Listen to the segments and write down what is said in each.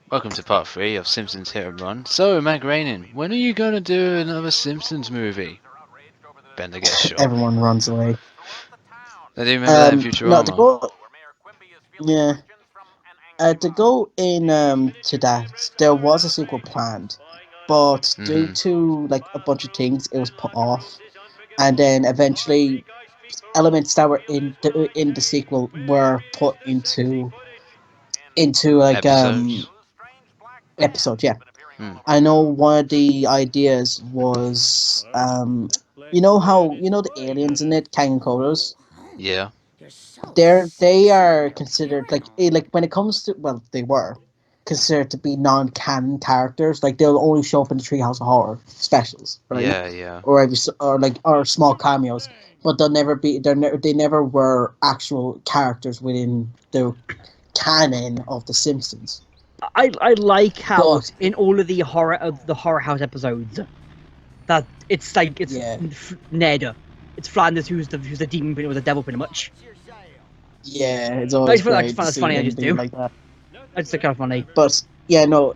Welcome to part 3 of Simpsons Hit Run. So, Mac Raining, when are you going to do another Simpsons movie? Bender gets shot. Everyone runs away. I do remember that in No, to Futurama. go, yeah, to go in to that, there was a sequel planned, but due Mm-hmm. to like a bunch of things, it was put off, and then eventually elements that were in the sequel were put into like Episodes? episodes. Yeah, Hmm. I know one of the ideas was you know how the aliens in it, Kang and Kodos. Yeah. They are considered like when it comes to, well, they were considered to be non-canon characters. Like they'll only show up in the Treehouse of Horror specials, right? Yeah, yeah. Or small cameos, but they'll never be. They never were actual characters within the canon of the Simpsons. I like how But in all of the horror house episodes that it's like it's yeah, Ned, it's Flanders who's the demon, but it was a devil pretty much. yeah, it's always I just great to find it's see funny. I him just being do. like that. I just think kind of funny. But yeah, no,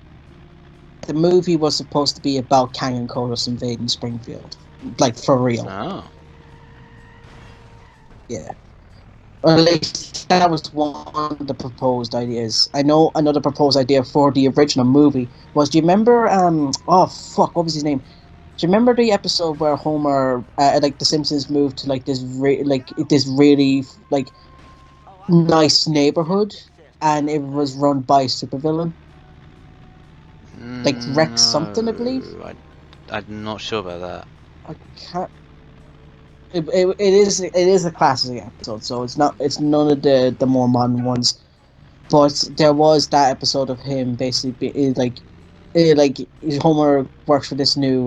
the movie was supposed to be about Kang and Kodos invading Springfield, like for real. Oh. Yeah. Or at least that was one of the proposed ideas. I know another proposed idea for the original movie was, do you remember oh fuck, what was his name? Do you remember the episode where Homer like the Simpsons moved to like this really like nice neighborhood, and it was run by a supervillain? Like Rex something, I believe. No. I'm not sure about that. I can't. It is a classic episode, so it's none of the more modern ones. But there was that episode of him basically like Homer works for this new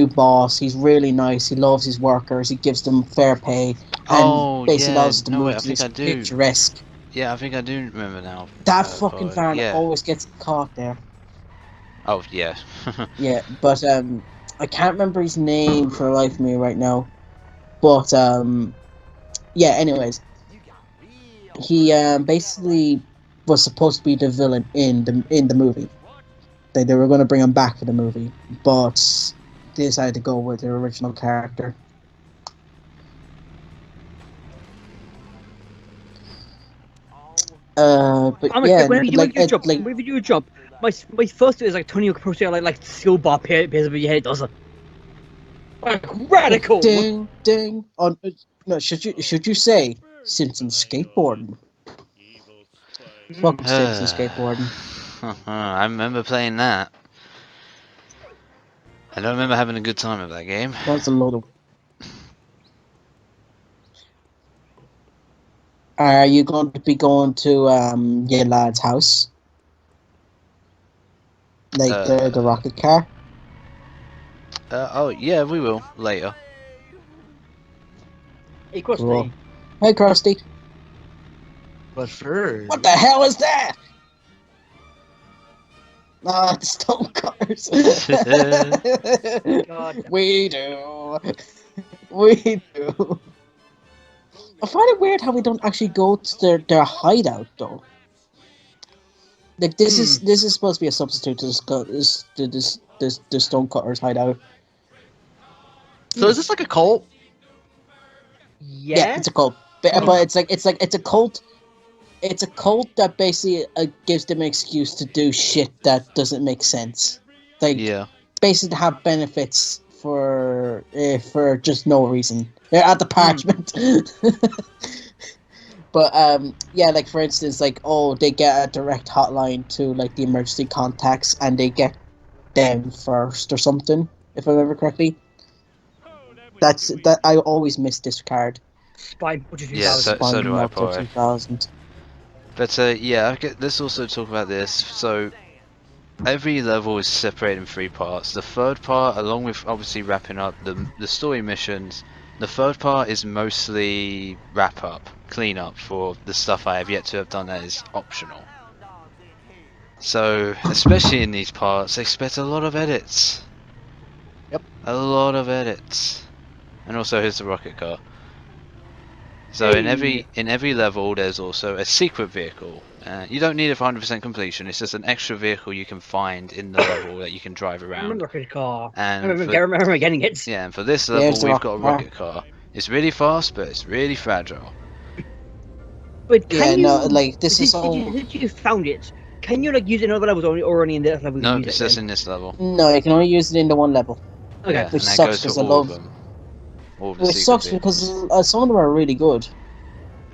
boss. He's really nice. He loves his workers. He gives them fair pay, and Oh, basically yeah. allows us to No, wait, move I to think this I do. picturesque. Yeah, I think I do remember now. That fucking But, van yeah. always gets caught there. Oh, yeah. Yeah, but I can't remember his name for the life of me right now. But yeah. Anyways, he basically was supposed to be the villain in the movie. They were going to bring him back for the movie, but they decided to go with their original character. But I'm yeah, whenever you like make your it, jump, like whenever you do a jump, my first is like Tony approaching like skill bar appears over your head. Does it? Like radical. ding ding on. No, should you say Simpsons skateboarding? Fucking Simpsons skateboarding. I remember playing that. I don't remember having a good time with that game. That's a load of. Are you going to be going to your lad's house, like the Uh, rocket car? oh, yeah, we will later. Hey, Cool. Krusty. Hey, Krusty. But first, What the hell is that? Ah, the stone cutters. God. We do. We do. I find it weird how we don't actually go to their hideout though. Like this is supposed to be a substitute to the stonecutters hideout. so is this like a cult? Yeah, Yeah. it's a cult, but it's a cult. It's a cult that basically gives them an excuse to do shit that doesn't make sense. Like Yeah. basically to have benefits for just no reason. They're at the parchment. But yeah, like for instance, like, oh, they get a direct hotline to like the emergency contacts, and they get them first or something, if I remember correctly. That I always miss this card. Spine Butcher Yeah, 2000. so Spawn do I, Motor probably. 2000. But yeah, let's also talk about this. So every level is separated in three parts. The third part, along with obviously wrapping up the story missions, the third part is mostly wrap up, clean up for the stuff I have yet to have done that is optional. So especially in these parts, expect a lot of edits. Yep. A lot of edits. And also here's the rocket car. So in every level, there's also a secret vehicle. You don't need it for 100% completion. It's just an extra vehicle you can find in the level that you can drive I around. remember rocket car. I And remember getting it. yeah, and for this There's level, the we've got a rocket car. rocket car. It's really fast, but it's really fragile. But Yeah, can you? no, like, this is all... Did you found it? Can you like use it in other levels or only in this level? No, You use it's it just then? in this level. No, you can only use it in the one level. Okay. Yeah, Which and that sucks goes for 'cause I all of love- them. All of the Which secret sucks vehicles. because some of them are really good.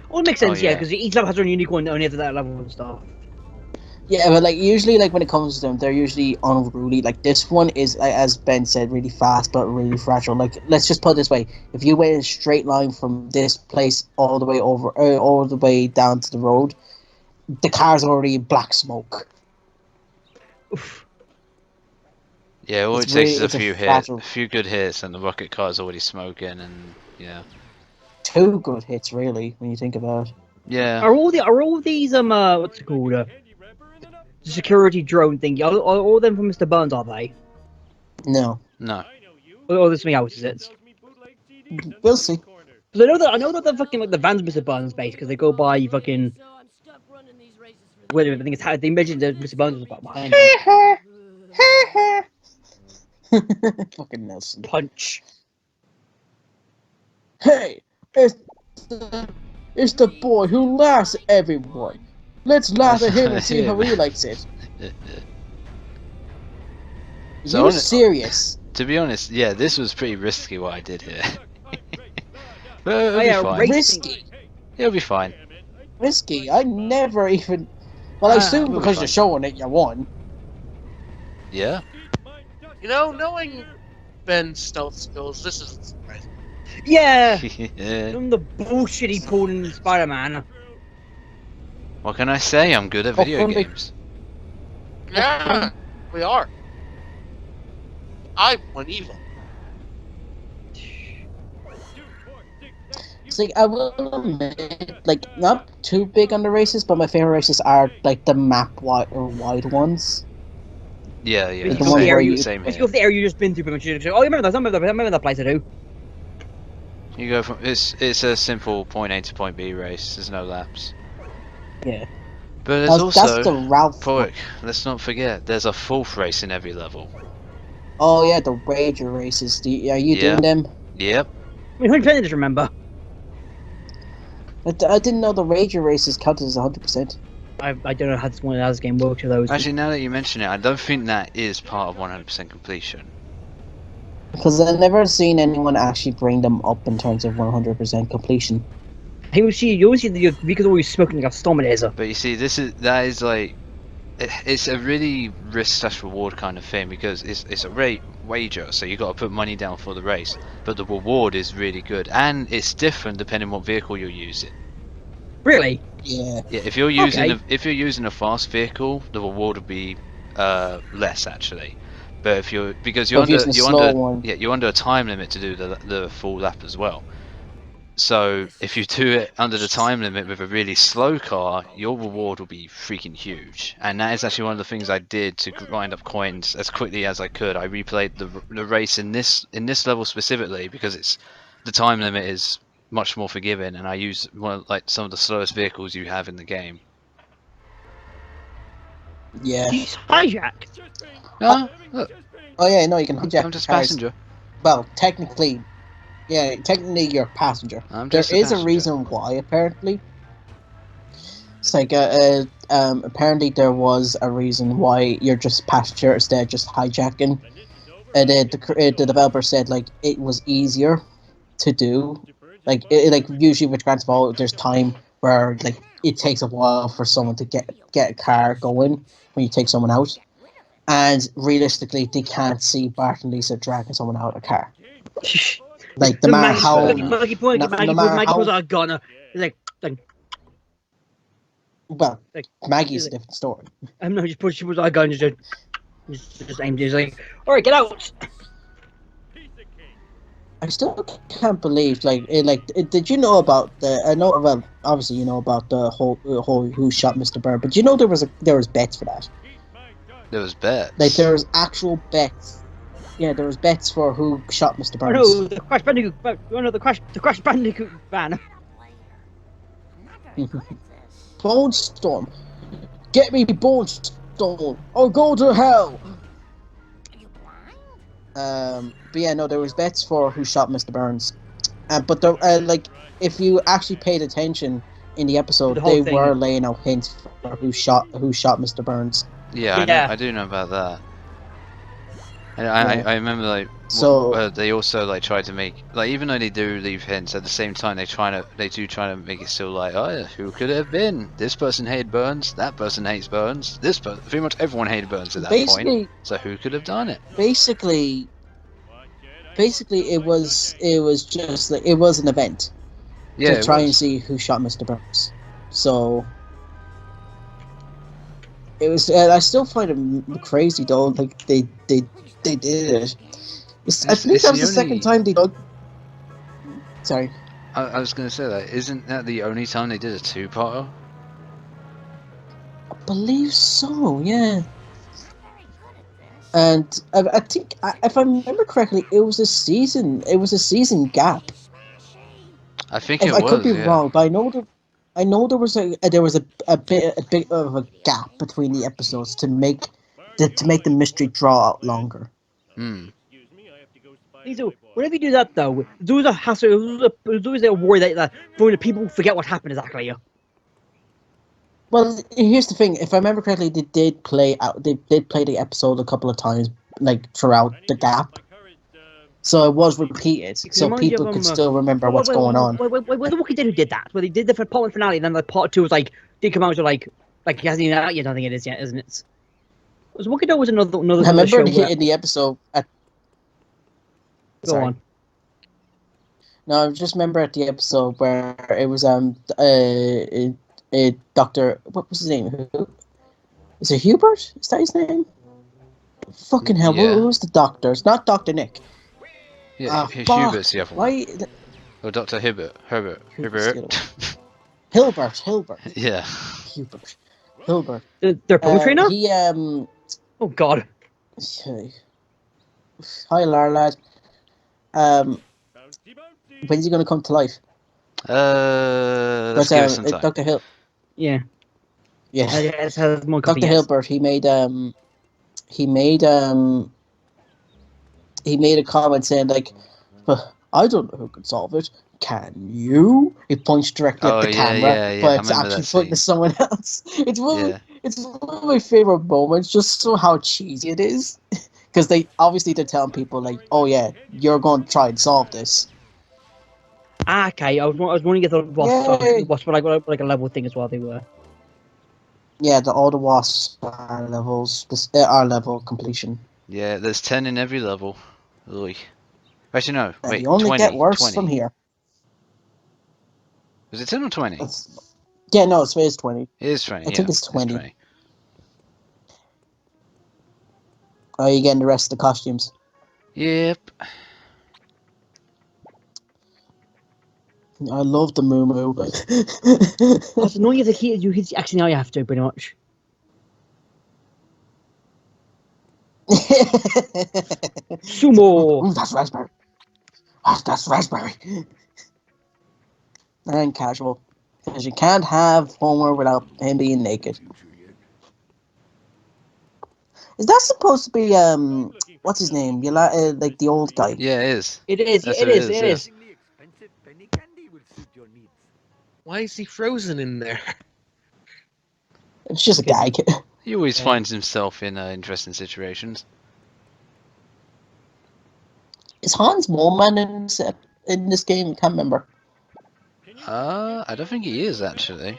Well, it makes Oh, sense, yeah, yeah. because each level has their own unique one only after that level and stuff. Yeah, but like usually, like when it comes to them, they're usually unruly. Like this one is, like, as Ben said, really fast but really fragile. Like, let's just put it this way: if you went in a straight line from this place all the way over, all the way down to the road, the car's already in black smoke. Oof. Yeah, all It's it takes really- is it's a a few fragile- a few good hits, and the rocket car's already smoking, and yeah. 2 good hits, really, when you think about it. Yeah. Are all these what's it called? The security drone thing. Are all them from Mr. Burns? Are they? No, No. Or this something else? Is it? we'll see. Because I know that the fucking like the van's Mr. Burns base because they go by fucking. Wait, I think it's how they mentioned that Mr. Burns was behind them. Fucking Nelson. Punch. Hey, it's the boy who laughs at everyone. Let's laugh at him and see how he likes it. So You're on- serious? To be honest, yeah, this was pretty risky what I did here. But it'll Oh, be yeah, fine. Risky? It'll be fine. Risky? I never even... Well, I assume we'll be because fine. you're showing it, you won. Yeah. You know, knowing Ben's stealth skills, this isn't surprising. Yeah. Yeah. From the bullshit he pulled in Spider-Man. What can I say? I'm good at video Oh, they- games. Yeah, we are. I went evil. It's like, I will admit, like, not too big on the races, but my favorite races are, like, the map-wide ones. Yeah, yeah. It's the one where you- Same Let's here. go for the area you've just been through. Pretty much. Oh, you remember that? I remember that place I do. You go from it's a simple point A to point B race. There's no laps. Yeah. But there's That's the also Ralph one. Pork. Let's not forget. There's a fourth race in every level. Oh, yeah, the Rager races. Are you Yeah. doing them? Yep. I mean, 100% just remember. I didn't know the Rager races counted as 100%. I don't know how this one how this game works with those. Actually, now that you mention it, I don't think that is part of 100% completion. Because I've never seen anyone actually bring them up in terms of 100% completion. You always see the because always smoking like a stomachaser. But you see, that is like, it's a really risk/reward kind of thing because it's a wager, so you got to put money down for the race. But the reward is really good, and it's different depending what vehicle you're using. Really? Yeah. Yeah, if you're using Okay. if you're using a fast vehicle, the reward will be less actually. But if you're because you're But if under you're using a slow one. yeah, you're under a time limit to do the full lap as well. So if you do it under the time limit with a really slow car, your reward will be freaking huge. And that is actually one of the things I did to grind up coins as quickly as I could. I replayed the race in this level specifically because it's the time limit is much more forgiving, and I use some of the slowest vehicles you have in the game. Yeah. He's hijack. No, look, Oh, yeah, no, you can hijack I'm just a cars. passenger. Well, technically, yeah, technically you're a passenger. I'm There just a is a passenger. reason why, apparently. It's like, apparently there was a reason why you're just a passenger instead of just hijacking. And the developer said, like, it was easier to do. Like, usually with Grand Theft Auto, there's time where, like, it takes a while for someone to get a car going when you take someone out. And realistically, they can't see Bart and Lisa dragging someone out of a car. Like, no matter how... Maggie no matter pulls how... out a gun. Like, Well, like, Maggie's a different story. I'm not just she pulls out a gun. Just aimed. He's like, all right, get out. I still can't believe, did you know about the? I know, well, obviously you know about the whole who shot Mr. Bird, but you know there was bets for that. There was bets. Like there was actual bets. Yeah, there was bets for who shot Mr. Oh Burns. no, the Crash Bandicoot. Oh no, the Crash Bandicoot ban. Bone Storm. Get me Bone Storm or go to hell. But yeah, no, there was bets for who shot Mr. Burns. But there, like, if you actually paid attention in the episode, The whole they thing. were laying out hints for who shot Mr. Burns. Yeah, Yeah. I do know about that. And Yeah. I remember like So they also like try to make like, even though they do leave hints, at the same time they do try to make it still like, oh yeah, who could it have been? This person hated Burns, that person hates Burns, this person, pretty much everyone hated Burns at that point. So who could have done it? Basically, it was just like, it was an event Yeah, to try it and was. see who shot Mr. Burns. So it was. I still find it crazy though. Like they did it. I think that was the second time they dug. Sorry. I was gonna say that, isn't that the only time they did a two-parter? I believe so. Yeah. And I think, if I remember correctly, it was a season. It was a season gap. I think it I was. could be Yeah. wrong, but I know there was a bit of a gap between the episodes to make the mystery draw out longer. Hmm. So whenever you do that though, there's always a hassle. There's always a worry that for the people forget what happened exactly. Well, here's the thing. If I remember correctly, they did play the episode a couple of times, like throughout the gap. So it was repeated, so people could still remember what's going on. Wait, the Walking Dead who did that? Well, they did the part one finale, and then the part two was like did come out with like it hasn't even out yet. I don't think it is yet, isn't it? Was Walking Dead was another I remember show where... in the episode. Go on. No, I just remember at the episode where it was Doctor, what was his name? Who? Is it Hubert? Is that his name? Fucking hell! Yeah. Who was the doctor? It's not Doctor Nick. Yeah, Fuck. Hubert's the other one. Why? Or Dr. Herbert. Hilbert. Yeah. Hubert. Hilbert. They're puppet trainer? He Oh God. Hi, lad. When's he gonna come to life? Let's give it some time. Dr. Hill. Yeah. Yeah. It's had more Dr. Hilbert. He made a comment saying like, I don't know who can solve it. Can you? He points directly at the camera, but it's actually pointing to someone else. It's one of my favorite moments, just so how cheesy it is. Because they're telling people like, oh yeah, you're going to try and solve this. Okay, I was wondering if it was like a level thing as well. They were. Yeah, all the wasps are levels. Are level completion. Yeah, there's 10 in every level. Oy. Actually, no. Wait, you only 20, get worse 20. from here. Was it 10 or 20? Yeah, no, it's 20. It is 20. I think it's 20. It's 20. Are you getting the rest of the costumes? Yep. I love the Moo Moo. That's annoying if you actually now you have to pretty much. Sumo. That's raspberry. That's raspberry. And casual, because you can't have Homer without him being naked. Is that supposed to be what's his name? Like the old guy. Yeah, it is. It is. That's It what is. Why is he frozen in there? It's just a gag. He always finds himself in interesting situations. Is Hans Moleman in this game? I can't remember. I don't think he is actually.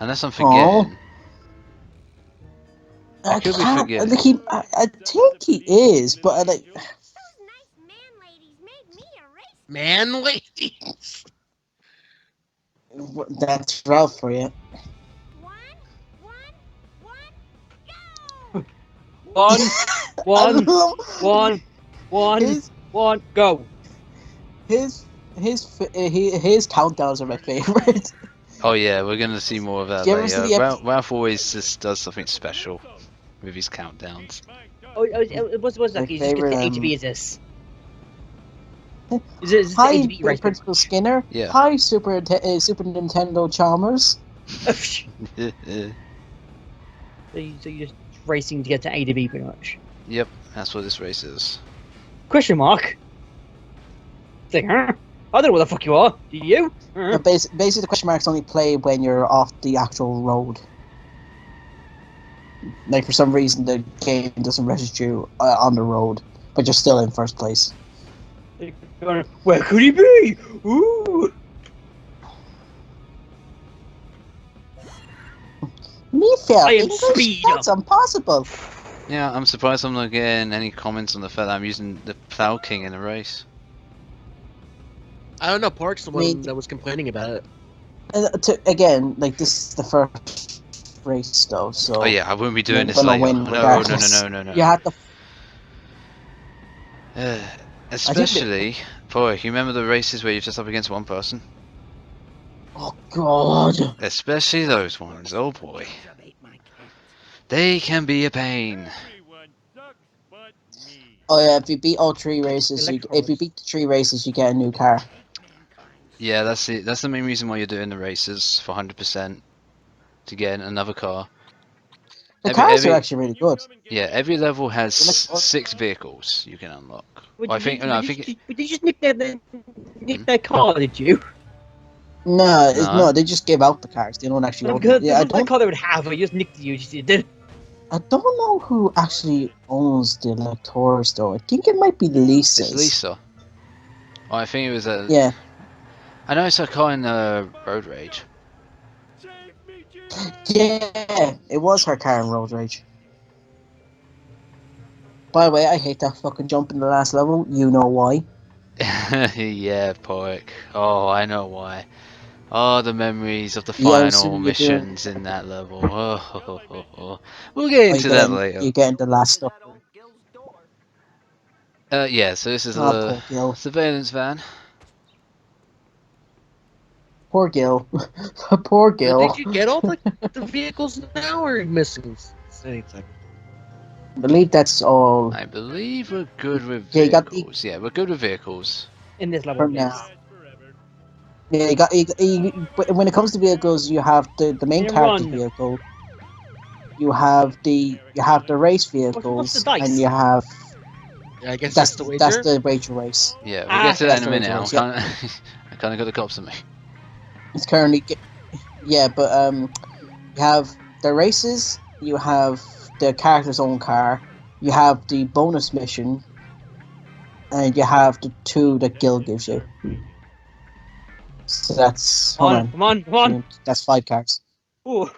Unless I'm forgetting. I could be forgetting. I think he is, but like. Man ladies. That's Ralph for you. One, go. His countdowns are my favorite. Oh yeah, we're gonna see more of that later. Ralph always just does something special with his countdowns. What's that? HB is this? Is this the Hi, 80-beat race? Principal Skinner. Yeah. Hi, Super Nintendo Chalmers. So you're just racing to get to A to B, pretty much. Yep, that's what this race is. Question mark? It's like, huh? I don't know what the fuck you are. Do you? But basically, the question marks only play when you're off the actual road. Like, for some reason, the game doesn't register you on the road, but you're still in first place. Where could he be? Ooh! Me fail I am English? speed That's impossible. Yeah, I'm surprised I'm not getting any comments on the fact that I'm using the Plow King in a race. I don't know. Park's the one mean- that was complaining about it. Again, like, this is the first race, though, so... Oh yeah, I wouldn't be doing you're this gonna later. win No, regardless. no. You had to... Especially, boy, you remember the races where you're just up against one person? Oh, God. Especially those ones, oh boy. They can be a pain. Oh, yeah, if you beat all 3 races, if you beat the 3 races, you get a new car. Yeah, that's it. That's the main reason why you're doing the races for 100% to get another car. The cars are actually really good. Yeah, every level has They're like- 6 vehicles you can unlock. Would Well, I you, think did, no, I you, think did you just nick their car, did you? No, No. no, they just give out the cars. They don't actually own them. Because Yeah, I the don't. car they would have, but you just nicked you, just did. I don't know who actually owns the Electors, though. I think it might be Lisa's. it's Lisa. Oh, I think it was a. Yeah. I know it's a car in Road Rage. Yeah, it was her car in Road Rage. By the way, I hate that fucking jump in the last level. You know why. Yeah, Pork. Oh, I know why. Oh, the memories of the Yeah, final so you do. missions in that level. Oh. We'll get into that later. You get into the last stuff. Yeah, so this is Oh, the poor Gil. surveillance van. Poor Gil. Poor Gil. Did you get all the vehicles now, or are you missing anything? I believe that's all I believe we're good with Yeah, you got the- vehicles. Yeah, we're good with vehicles. In this level, for now. Yeah, but when it comes to vehicles, you have the main Then character run. vehicle. You have the race vehicles, the dice? and you have Yeah, I guess that's that's the wager. that's the wager race. Yeah, we'll get to that in a that's the minute. way to I kind of got the cops on me. It's currently but you have the races, you have the character's own car, you have the bonus mission, and you have the 2 that Gil gives you. So that's hold on. Come on. That's 5 cars. Ooh.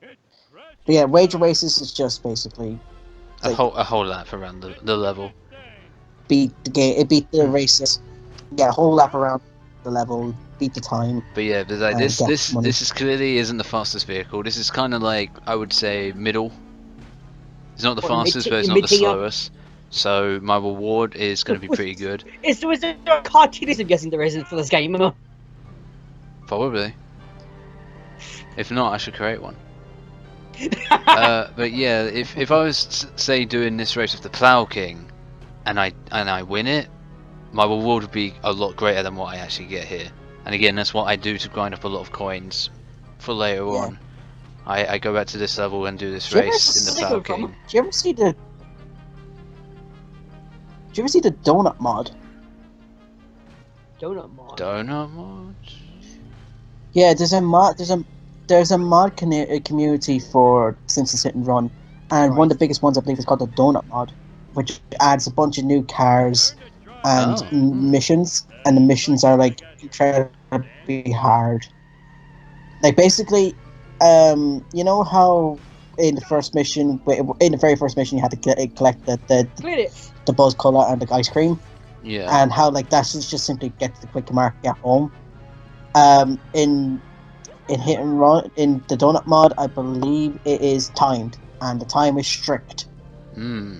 But yeah, wager races is just basically A whole lap around the level. beat the game. It beat the races. Yeah, whole lap around the level, beat the time. But yeah, but like And get money. this is clearly isn't the fastest vehicle. This is kind of like I would say middle. It's not the Or fastest, but it's not the slowest. So my reward is going to be pretty good. Is there a cartoonist, I'm guessing there isn't for this game, no? Probably. If not, I should create one. But yeah, if I was say doing this race with the Plow King, and I win it, my reward would be a lot greater than what I actually get here. And again, that's what I do to grind up a lot of coins for later Yeah. on. I go back to this level and do this Do you ever race in the see Plow it from? King. Do you ever see the? Do you ever see the donut mod? Donut mod. Donut mod? Yeah, there's a mod. There's a mod community for Simpsons Hit and Run, and one of the biggest ones I believe is called the donut mod, which adds a bunch of new cars and Oh. missions, and the missions are like incredibly hard. Like basically, you know how in the very first mission you had to collect Clear it. the buzz color and the ice cream, Yeah. and how like that's just simply get to the quick mark, get home. In Hit and Run, in the donut mod, I believe it is timed, and the time is strict. Hmm.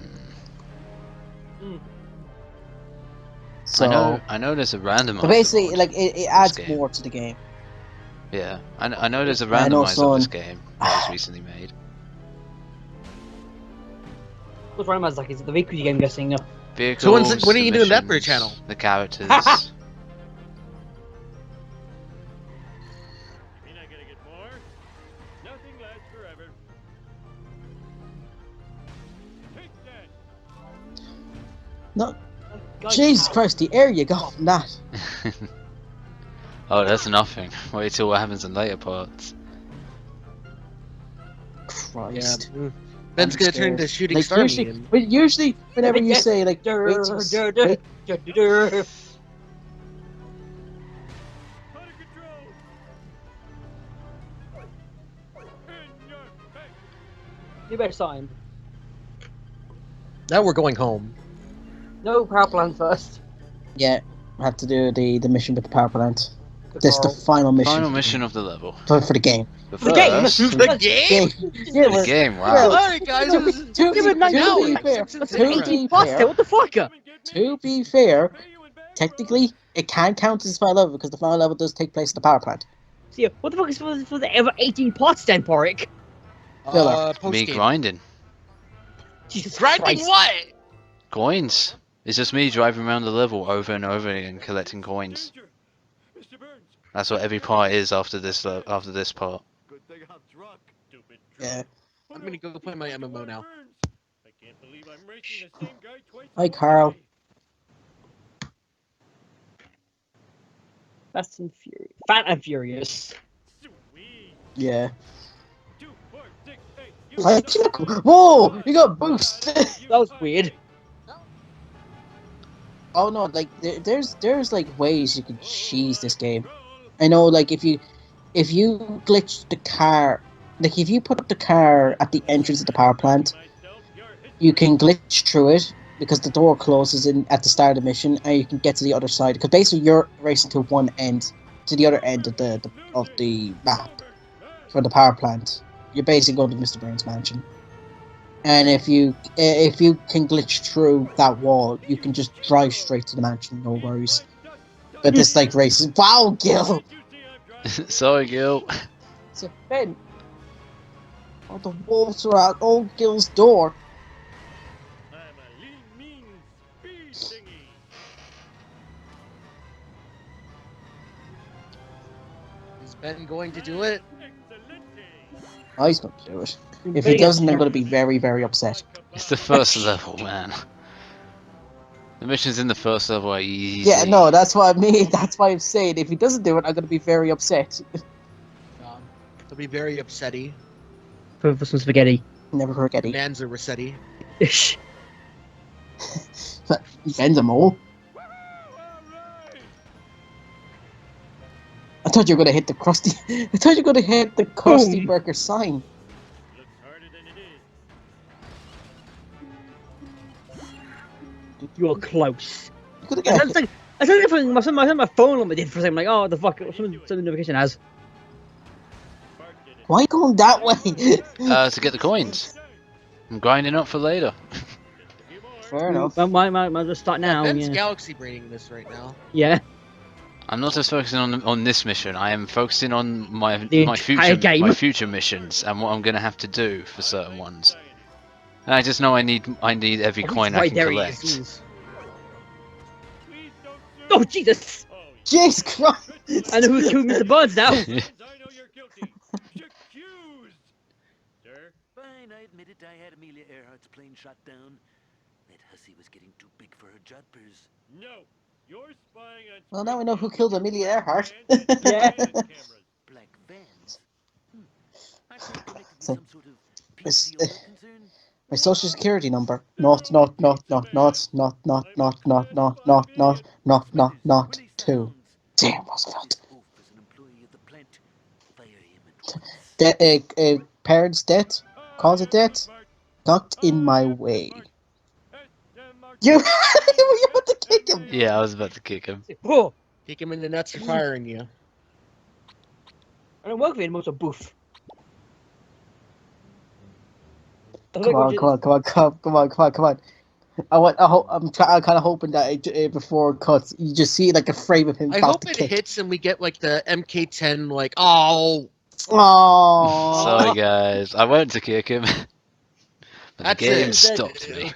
So I know there's a randomizer. but basically, mod like it adds game. more to the game. Yeah, I know there's a I know randomizer of this some- game that was recently made. What's randomized like? Is it the vehicle game, I'm guessing? No. Vehicles, when are the you doing that for a missions, channel? the characters. No, Guys, Jesus ow. Christ, the air you got from that. Oh, that's nothing. Wait till what happens in later parts. Christ. Ben's I'm gonna turn into scared. shooting Like star usually, meme. whenever you say like, wait, till wait, You better sign. Now we're going home. No power plant first. yeah, I have to do the mission with the power plant. This is the final mission. Final mission of the level. for the game. But The game? first, The game? Yeah, the game. well, Wow. Alright, guys. to, This is to, Give it be, 9 to be hours. fair, Simpsons Hit Run. 18 past it, what the fuck? to be fair, technically it can count as the final level because the final level does take place at the power plant. See, what the fuck is for the ever 18 pots then, Porrick? Filler. Post Me game. grinding. Jesus Grinding Christ. what? Coins. It's just me driving around the level over and over again collecting coins. That's what every part is after this part. Yeah. I'm gonna go play my MMO now. Hi, Carl. Fast and Furious. Fat and Furious. Yeah. Whoa! You got boost. That was weird. Oh no! Like there's like ways you can cheese this game. I know, like if you glitch the car, like if you put the car at the entrance of the power plant, you can glitch through it because the door closes in at the start of the mission, and you can get to the other side. Because basically you're racing to one end, to the other end of the map for the power plant. You're basically going to Mr. Burns' mansion. And if you can glitch through that wall, you can just drive straight to the mansion, no worries. But this like races. Wow, Gil. Sorry, Gil. So Ben, oh, the wolves are at old Gil's door. Is Ben going to do it? Oh, he's going to do it. If he doesn't, I'm going to be very, very upset. It's the first level, man. The missions in the first level are easy. Yeah, no, that's what I mean. That's why I'm saying if he doesn't do it, I'm going to be very upset. He'll be very upsetty. For some spaghetti. Never forget it. Manza Rossetti. Ben's a mole. I thought you were going to hit the crusty. I thought you were going to hit the crusty Boom. burger sign. You're close. You could I have sounds like if my phone on my did for a second. Like, oh, the fuck, some notification has. Why going that way? To get the coins. I'm grinding up for later. Fair enough. Might just start now. Ben's Yeah. galaxy braining this right now. Yeah. I'm not just focusing on this mission. I am focusing on my entire game. future missions and what I'm gonna have to do for certain ones. And I just know I need every Oh, coin he's I right can there, he collect. is. Oh Jesus! Jesus Christ! I know who's killing Mr. Buds now. Fine, I admit it. I had Amelia Earhart's plane shot down. That hussy was getting too big for her jumpers. No, you're spying on. Well, now we know who killed Amelia Earhart. Yeah. Black vans. Aren't they connected with So, some sort of it's, PCO concern? My social security number. Not 2. Damn, Roosevelt. Parents' death, cause of death, got in my way. You, you were about to kick him. Yeah, I was about to kick him. Oh, Kick him in the nuts for firing you. I don't work with him. I'm a boof. Come on. I'm kind of hoping that before it cuts, you just see like a frame of him. I about hope to it kick. hits and we get like the MK10 like, oh, Aww. Sorry guys, I went to kick him, but That's the game it. stopped me.